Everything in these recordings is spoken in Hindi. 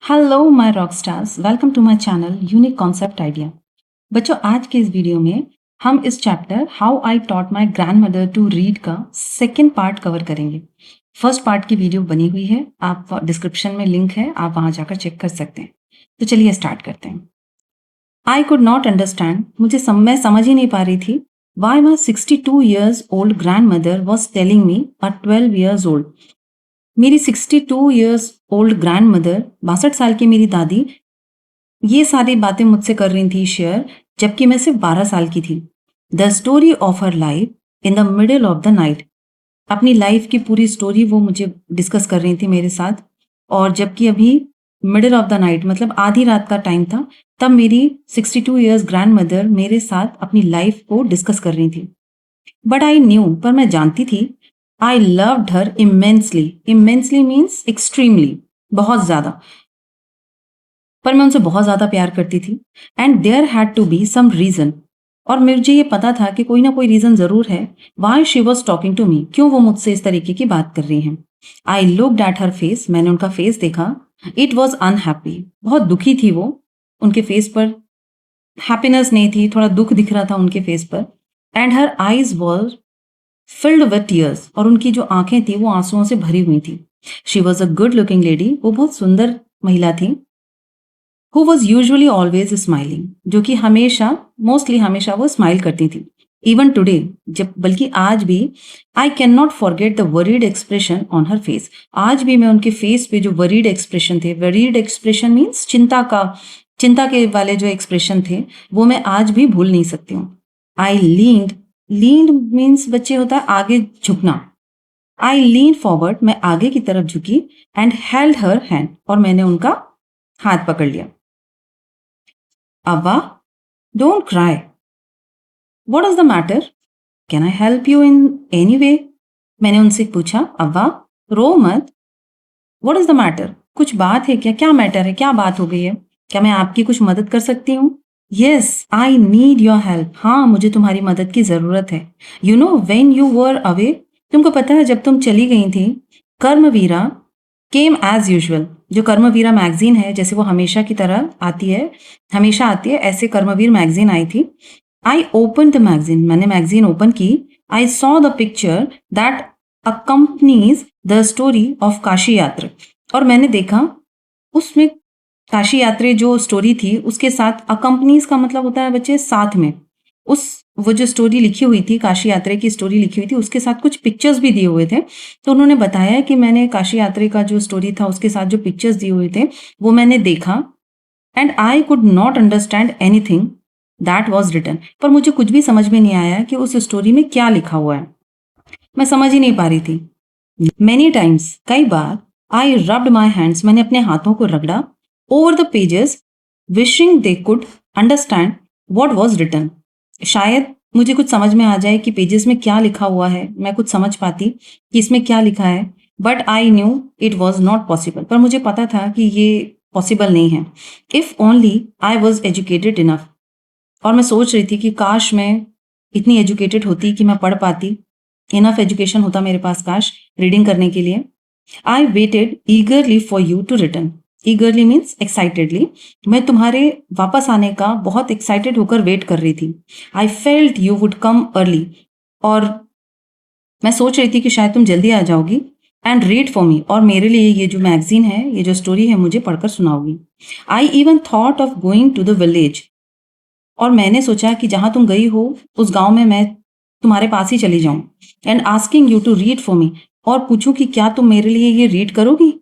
Hello my rock stars, welcome to my channel unique concept idea. बच्चों, आज के इस वीडियो में हम इस chapter how I taught my grandmother to read का सेकंड पार्ट कवर करेंगे। फर्स्ट पार्ट की वीडियो बनी हुई है, आप डिस्क्रिप्शन में लिंक है, आप वहां जाकर चेक कर सकते हैं। तो चलिए स्टार्ट करते हैं। आई कुड नॉट अंडरस्टैंड, मैं समझ ही नहीं पा रही थी। Why my 62 years old grandmother was telling me a 12 years old. मेरी 62 ईयर्स ओल्ड ग्रैंड मदर, 62 साल की मेरी दादी, ये सारी बातें मुझसे कर रही थी शेयर, जबकि मैं सिर्फ 12 साल की थी। The story of her life in the middle of the night. अपनी लाइफ की पूरी स्टोरी वो मुझे डिस्कस कर रही थी मेरे साथ। और जबकि अभी मिडल ऑफ द नाइट मतलब आधी रात का टाइम था, तब मेरी 62 ईयर्स ग्रैंड मदर मेरे साथ अपनी लाइफ को डिस्कस कर रही थी। बट आई न्यू, पर मैं जानती थी, I loved her immensely. Immensely means extremely, बहुत ज्यादा। पर मैं उनसे बहुत ज़्यादा प्यार करती थी। And there had to be some reason, और मुझे ये पता था कि कोई ना कोई रीज़न ज़रूर है why she was talking to me, क्यों वो मुझसे इस तरीके की बात कर रही हैं। I looked at her face, मैंने उनका फेस देखा। इट वॉज अनहैप्पी, बहुत दुखी थी वो। उनके फेस पर हैप्पीनेस नहीं थी, थोड़ा दुख दिख रहा था उनके फेस पर। And her eyes was filled with tears, और उनकी जो आंखें थी वो आंसुओं से भरी हुई थी। She was a good looking lady, वो बहुत सुंदर महिला थी। Who was usually always smiling, जो कि हमेशा, मोस्टली हमेशा वो स्माइल करती थी। इवन टुडे, जब बल्कि आज भी, I can not forget the worried expression on her face. आज भी मैं उनके फेस पे जो वरीड एक्सप्रेशन थे, वरीड एक्सप्रेशन मीन्स चिंता के वाले जो एक्सप्रेशन थे, वो मैं आज भी भूल नहीं सकती हूँ। आई लीन्ड, लीन्ड मीन्स बच्चे होता है आगे झुकना। आई लीन फॉरवर्ड, मैं आगे की तरफ झुकी। एंड हेल्ड हर हैंड, और मैंने उनका हाथ पकड़ लिया। अव्वा, don't cry. What is the matter? Can I help you in any way? मैंने उनसे पूछा, अव्वा रो मत। What is the matter? कुछ बात है क्या? क्या मैटर है? क्या बात हो गई है? क्या मैं आपकी कुछ मदद कर सकती हूँ? Yes, I need your help. हाँ, मुझे तुम्हारी मदद की जरूरत है। You know, when you were away, तुमको पता है जब तुम चली गई थी, कर्मवीरा केम एज यूजुअल। जो कर्मवीरा मैगजीन है, जैसे वो हमेशा की तरह आती है, हमेशा आती है, ऐसे कर्मवीर मैगजीन आई थी। आई ओपन द मैगजीन, मैंने मैगजीन ओपन की। आई saw the picture that accompanies the story of Kashi यात्रा, और मैंने देखा उसमें काशी यात्रा जो स्टोरी थी उसके साथ, अकम्पनीज का मतलब होता है बच्चे साथ में, उस वो जो स्टोरी लिखी हुई थी, काशी यात्रा की स्टोरी लिखी हुई थी, उसके साथ कुछ पिक्चर्स भी दिए हुए थे। तो उन्होंने बताया कि मैंने काशी यात्रा का जो स्टोरी था उसके साथ जो पिक्चर्स दिए हुए थे वो मैंने देखा। And I could not understand anything that was written, पर मुझे कुछ भी समझ में नहीं आया कि उस स्टोरी में क्या लिखा हुआ है। मैं समझ ही नहीं पा रही थी। मेनी टाइम्स, कई बार, आई रब्ड माई हैंड्स, मैंने अपने हाथों को रगड़ा, over the pages, wishing they could understand what was written. शायद मुझे कुछ समझ में आ जाए कि पेजेस में क्या लिखा हुआ है, मैं कुछ समझ पाती कि इसमें क्या लिखा है। But I knew it was not possible, पर मुझे पता था कि ये पॉसिबल नहीं है। If only I was educated enough, और मैं सोच रही थी कि काश मैं इतनी एजुकेटेड होती कि मैं पढ़ पाती, इनफ एजुकेशन होता मेरे पास काश रीडिंग करने के लिए। I waited eagerly for you to return. Eagerly means excitedly, मैं तुम्हारे वापस आने का बहुत एक्साइटेड होकर वेट कर रही थी। I felt you would come early, और मैं सोच रही थी कि शायद तुम जल्दी आ जाओगी। एंड रीड फॉर मी, और मेरे लिए ये जो मैगजीन है, ये जो स्टोरी है, मुझे पढ़कर सुनाओगी। I even thought of going to the village, और मैंने सोचा कि जहां तुम गई हो उस गांव में मैं तुम्हारे पास ही चली जाऊं। And asking you to read for me, और पूछूं कि क्या तुम मेरे लिए ये रीड करोगी।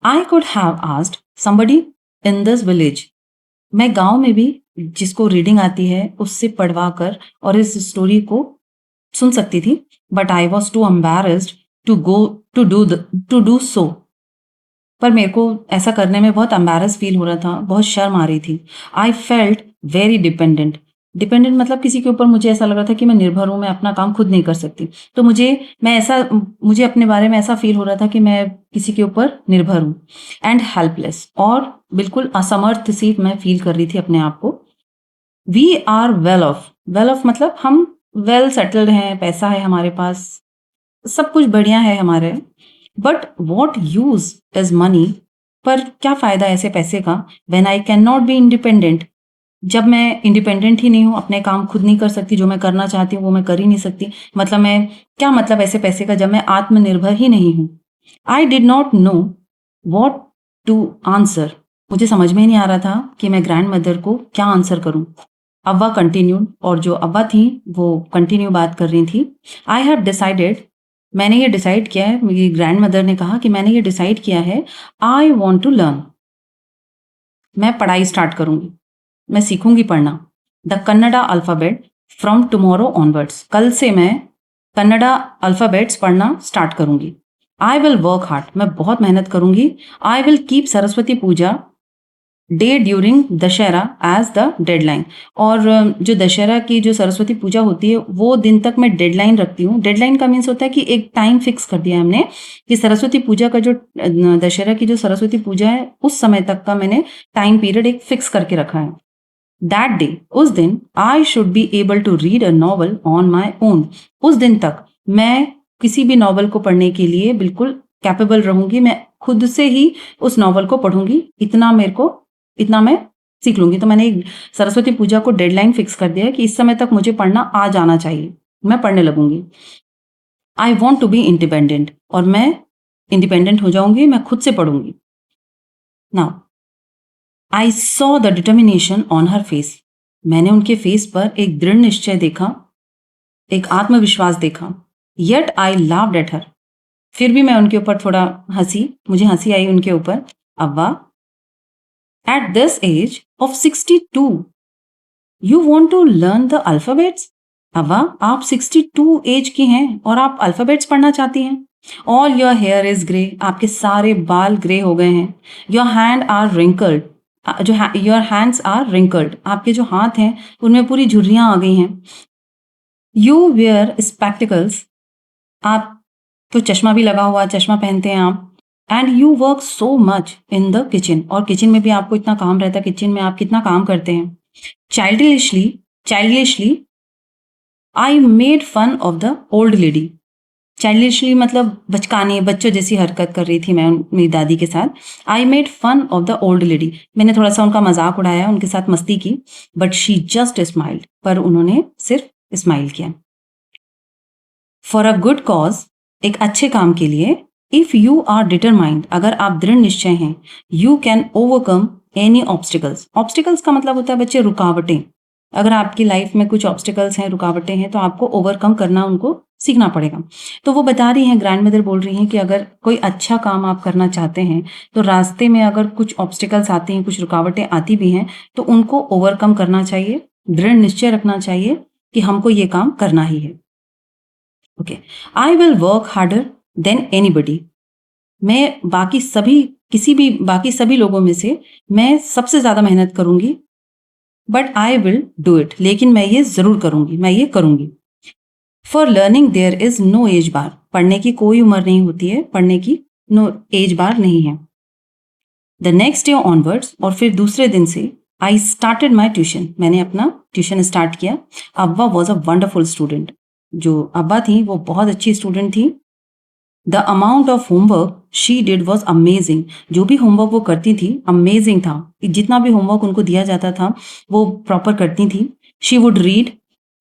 I could have asked somebody in this village, मैं गांव में भी जिसको रीडिंग आती है उससे पढ़वा कर और इस स्टोरी को सुन सकती थी। But I was too embarrassed to go to do so, पर मेरे को ऐसा करने में बहुत एम्बेरस फील हो रहा था, बहुत शर्म आ रही थी। I felt very dependent. Dependent मतलब किसी के ऊपर मुझे ऐसा लग रहा था कि मैं निर्भर हूं, मैं अपना काम खुद नहीं कर सकती। तो मुझे अपने बारे में ऐसा फील हो रहा था कि मैं किसी के ऊपर निर्भर हूं। एंड हेल्पलेस, और बिल्कुल असमर्थ सी मैं फील कर रही थी अपने आप को। We are well off, well off मतलब हम वेल सेटल्ड हैं, पैसा है हमारे पास, सब कुछ बढ़िया है हमारे। But what use is money, पर क्या फायदा ऐसे पैसे का, when I can not be independent, जब मैं इंडिपेंडेंट ही नहीं हूँ, अपने काम खुद नहीं कर सकती, जो मैं करना चाहती हूँ वो मैं कर ही नहीं सकती। मतलब मैं क्या मतलब ऐसे पैसे का जब मैं आत्मनिर्भर ही नहीं हूँ। I did not know what to answer, मुझे समझ में ही नहीं आ रहा था कि मैं ग्रैंड मदर को क्या आंसर करूं। अव्वा कंटिन्यूड, और जो अव्वा थी वो कंटिन्यू बात कर रही थी। आई हैव डिसाइडेड, मैंने ये डिसाइड किया है, मेरी ग्रैंड मदर ने कहा कि मैंने ये डिसाइड किया है, आई वॉन्ट टू लर्न, मैं पढ़ाई स्टार्ट करूंगी, मैं सीखूंगी पढ़ना। The Kannada alphabet from tomorrow onwards, कल से मैं कन्नडा अल्फ़ाबेट्स पढ़ना स्टार्ट करूंगी। आई विल वर्क हार्ड, मैं बहुत मेहनत करूंगी। I will keep Saraswati Puja day during Dussehra as the deadline, और जो दशहरा की जो सरस्वती पूजा होती है वो दिन तक मैं डेडलाइन रखती हूँ। डेडलाइन का मीन्स होता है कि एक टाइम फिक्स कर दिया है हमने कि सरस्वती पूजा का जो दशहरा की जो सरस्वती पूजा है उस समय तक का मैंने टाइम पीरियड एक फिक्स करके रखा है। दैट डे, उस दिन, I should be able to read a novel on my own, उस दिन तक मैं किसी भी नॉवल को पढ़ने के लिए बिल्कुल कैपेबल रहूंगी, मैं खुद से ही उस नॉवल को पढ़ूंगी, इतना मैं सीख लूंगी। तो मैंने एक सरस्वती पूजा को डेडलाइन फिक्स कर दिया है कि इस समय तक मुझे पढ़ना आ जाना चाहिए, मैं पढ़ने लगूंगी। I want to be independent, और मैं इंडिपेंडेंट हो जाऊंगी, मैं खुद से पढ़ूंगी। Now I saw the determination on her face, मैंने उनके फेस पर एक दृढ़ निश्चय देखा, एक आत्मविश्वास देखा। येट आई लाव्ड एट हर, फिर भी मैं उनके ऊपर थोड़ा हंसी, मुझे हंसी आई उनके ऊपर। अव्वा, at this age of 62 you want to learn the alphabets, अव्वा आप 62 एज की हैं और आप अल्फाबेट्स पढ़ना चाहती हैं। All your hair is grey, आपके सारे बाल ग्रे हो गए हैं। Your hand are wrinkled, your hands are wrinkled, आपके जो हाथ हैं उनमें पूरी झुर्रियां आ गई हैं। यू वेयर स्पेक्टिकल्स, आप तो चश्मा भी लगा हुआ, चश्मा पहनते हैं आप। And you work so much in the kitchen, और किचन में भी आपको इतना काम रहता है, किचन में आप कितना काम करते हैं। Childishly I made fun of the old lady, childishly मतलब बचकाने बच्चों जैसी हरकत कर रही थी मैं मेरी दादी के साथ। I made fun of the old lady, मैंने थोड़ा सा उनका मजाक उड़ाया, उनके साथ मस्ती की। बट शी जस्ट स्माइल्ड, पर उन्होंने सिर्फ स्माइल किया। फॉर अ गुड कॉज, एक अच्छे काम के लिए। इफ यू आर डिटरमाइंड, अगर आप दृढ़ निश्चय हैं। You can overcome any obstacles, obstacles का मतलब होता है बच्चे रुकावटें। अगर आपकी लाइफ में कुछ ऑब्स्टिकल्स हैं, रुकावटें हैं, तो आपको ओवरकम करना, उनको सीखना पड़ेगा। तो वो बता रही हैं, ग्रैंड मदर बोल रही हैं कि अगर कोई अच्छा काम आप करना चाहते हैं तो रास्ते में अगर कुछ ऑब्स्टिकल्स आते हैं, कुछ रुकावटें आती भी हैं, तो उनको ओवरकम करना चाहिए, दृढ़ निश्चय रखना चाहिए कि हमको ये काम करना ही है। Okay, I will work harder than anybody, मैं बाकी सभी लोगों में से मैं सबसे ज्यादा मेहनत करूंगी। But I will do it, लेकिन मैं ये जरूर करूंगी, मैं ये करूंगी। For learning there is no age bar, पढ़ने की कोई उम्र नहीं होती है, पढ़ने की नो एज बार नहीं है। द नेक्स्ट डे ऑनवर्ड्स, और फिर दूसरे दिन से, आई स्टार्टेड माई ट्यूशन, मैंने अपना ट्यूशन स्टार्ट किया। अब्बा वॉज अ वंडरफुल स्टूडेंट, जो अब्बा थी वो बहुत अच्छी स्टूडेंट थी। The amount of homework she did was amazing, जो भी होमवर्क वो करती थी अमेजिंग था, जितना भी होमवर्क उनको दिया जाता था वो प्रॉपर करती थी। She would read,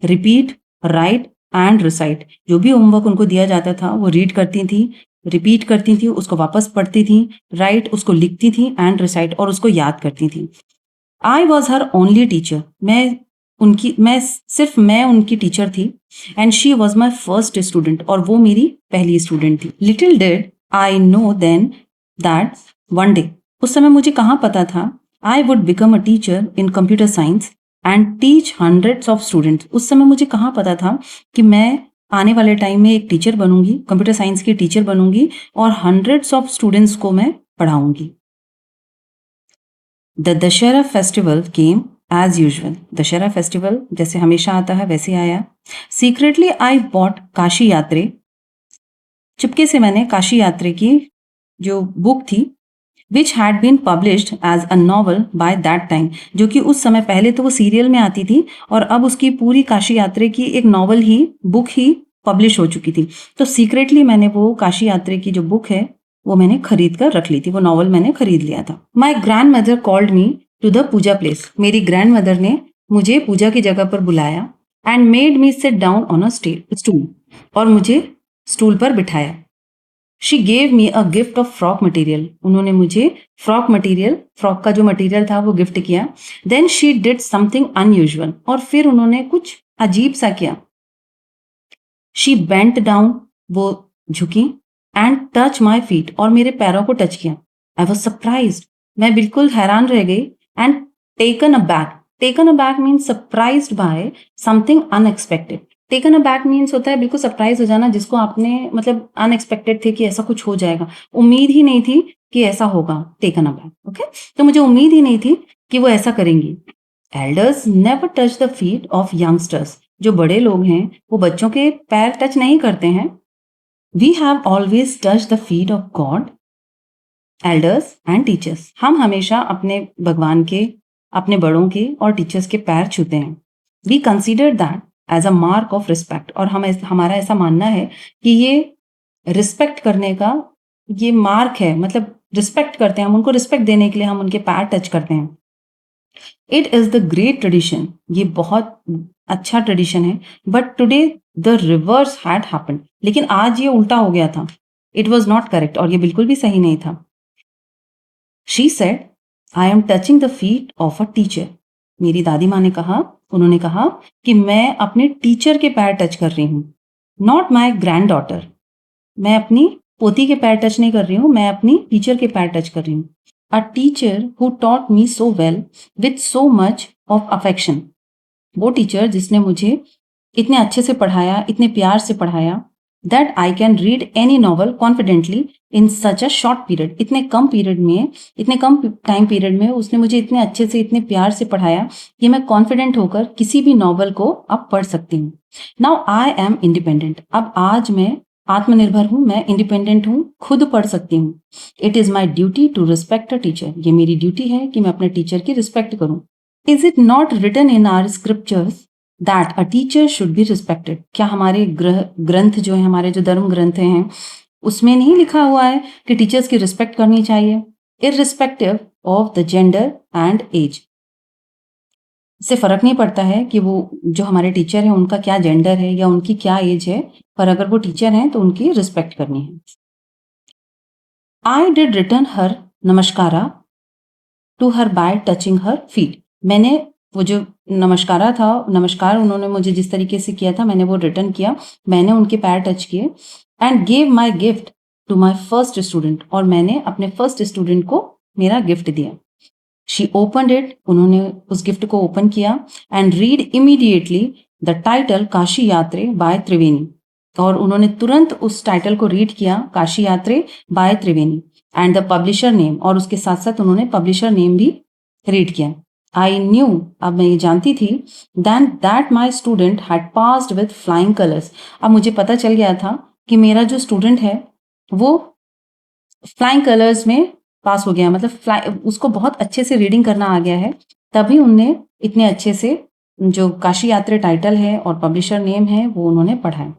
repeat, right and recite, जो भी होमवर्क उनको दिया जाता था वो रीड करती थी, रिपीट करती थी, उसको वापस पढ़ती थी, राइट उसको लिखती थी, एंड रिसाइट और उसको याद करती थी। I was her only teacher, मैं उनकी टीचर थी। And she was my first student, और वो मेरी पहली स्टूडेंट थी। Little did I know then that one day, उस समय मुझे कहाँ पता था, I would become a teacher in computer science and teach hundreds of students, उस समय मुझे कहाँ पता था कि मैं आने वाले टाइम में एक टीचर बनूंगी, कंप्यूटर साइंस की टीचर बनूंगी और हंड्रेड्स ऑफ स्टूडेंट्स को मैं पढ़ाऊंगी। The Dussehra festival came as usual, Dussehra festival जैसे हमेशा आता है वैसे आया। सीक्रेटली आई बॉट काशी यात्रे, चुपके से मैंने काशी यात्रे की जो बुक थी, which had been published as a novel by that time, जो कि उस समय, पहले तो वो सीरियल में आती थी और अब उसकी पूरी काशी यात्रे की एक नॉवल ही, बुक ही पब्लिश हो चुकी थी। तो सीक्रेटली मैंने वो काशी यात्री की जो बुक है वो मैंने खरीद कर रख ली थी, वो नॉवल मैंने खरीद लिया था। My grandmother called me to the puja place. मेरी ग्रैंड मदर ने मुझे पूजा की जगह पर बुलाया and made me sit down on a stool, और मुझे स्टूल पर बिठाया। She gave me a gift of frock material. उन्होंने मुझे फ्रॉक का जो मटेरियल था वो गिफ्ट किया। Then she did something unusual, और फिर उन्होंने कुछ अजीब सा किया। शी बेंट डाउन, वो झुकी, एंड टच माई फीट, और मेरे पैरों को टच किया। आई वॉज सरप्राइज, मैं बिल्कुल हैरान रह गई। And taken aback means surprised bye something unexpected. Taken aback means होता है बिल्कुल सरप्राइज हो जाना, जिसको आपने मतलब अनएक्सपेक्टेड थे कि ऐसा कुछ हो जाएगा, उम्मीद ही नहीं थी कि ऐसा होगा। Taken aback, okay. तो मुझे उम्मीद ही नहीं थी कि वो ऐसा करेंगी। Elders never touch the feet of youngsters. जो बड़े लोग हैं वो बच्चों के पैर टच नहीं करते हैं। We have always touch the feet of God, elders and teachers. हम हमेशा अपने भगवान के, अपने बड़ों के और टीचर्स के पैर छूते हैं। We consider that as a mark of respect, और हमारा ऐसा मानना है कि ये रिस्पेक्ट करने का ये मार्क है, मतलब रिस्पेक्ट करते हैं हम उनको, रिस्पेक्ट देने के लिए हम उनके पैर टच करते हैं। It is the great tradition, ये बहुत अच्छा ट्रेडिशन है। But today the reverse had happened, लेकिन आज ये उल्टा हो गया था। इट वॉज नॉट करेक्ट, और ये बिल्कुल भी सही नहीं था। She said I am touching the feet of a teacher. मेरी दादी माँ ने कहा, उन्होंने कहा कि मैं अपने टीचर के पैर टच कर रही हूँ, नॉट माई ग्रैंड डॉटर। मैं अपनी पोती के पैर टच नहीं कर रही हूँ, मैं अपनी टीचर के पैर टच कर रही हूँ। A teacher who taught me so well with so much of affection. वो टीचर जिसने मुझे इतने अच्छे से पढ़ाया, इतने प्यार से पढ़ाया, that I can read any novel confidently in such a short period. इतने कम पीरियड में, इतने कम टाइम पीरियड में उसने मुझे इतने अच्छे से, इतने प्यार से पढ़ाया कि मैं कॉन्फिडेंट होकर किसी भी नॉवल को अब पढ़ सकती हूँ। Now I am independent. अब आज मैं आत्मनिर्भर हूँ, मैं इंडिपेंडेंट हूँ, खुद पढ़ सकती हूँ। It is my duty to respect a teacher. ये मेरी ड्यूटी है कि मैं अपने टीचर की रिस्पेक्ट करूँ। Is it not written in our scriptures that a teacher should be respected? क्या हमारे ग्रंथ जो है, हमारे जो धर्म ग्रंथ हैं, उसमें नहीं लिखा हुआ है कि टीचर्स की रिस्पेक्ट करनी चाहिए, irrespective of the gender and age? इससे फर्क नहीं पड़ता है कि वो जो हमारे टीचर हैं उनका क्या जेंडर है या उनकी क्या एज है, पर अगर वो टीचर हैं तो उनकी रिस्पेक्ट करनी है। I did return her namaskara to her by touching her feet. मैंने वो जो नमस्कार उन्होंने मुझे जिस तरीके से किया था, मैंने वो रिटर्न किया। मैंने उनके पैर टच किए। And gave my gift to my first student, और मैंने अपने फर्स्ट स्टूडेंट को मेरा गिफ्ट दिया। शी ओपनड इट, उन्होंने उस गिफ्ट को ओपन किया। And read immediately the title Kashi Yatre by त्रिवेणी, और उन्होंने तुरंत उस टाइटल को रीड किया, Kashi Yatre by Triveni, and the publisher name, और उसके साथ साथ उन्होंने पब्लिशर नेम भी रीड किया। आई न्यू, अब मैं ये जानती थी, than that my student had passed with flying colours. अब मुझे पता चल गया था कि मेरा जो स्टूडेंट है वो फ्लाइंग कलर्स में पास हो गया, मतलब उसको बहुत अच्छे से रीडिंग करना आ गया है, तभी उनने इतने अच्छे से जो काशी यात्रा टाइटल है और पब्लिशर नेम है वो उन्होंने पढ़ा है।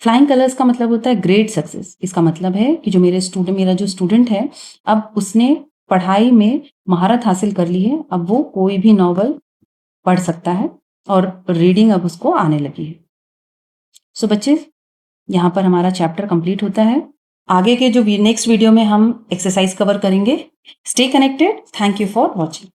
फ्लाइंग कलर्स का मतलब होता है ग्रेट सक्सेस। इसका मतलब है कि जो मेरा जो स्टूडेंट है, अब उसने पढ़ाई में महारत हासिल कर ली है, अब वो कोई भी नॉवल पढ़ सकता है और रीडिंग अब उसको आने लगी है। सो बच्चे, यहाँ पर हमारा चैप्टर कंप्लीट होता है। आगे के जो नेक्स्ट वीडियो में हम एक्सरसाइज कवर करेंगे। Stay connected. Thank you for watching.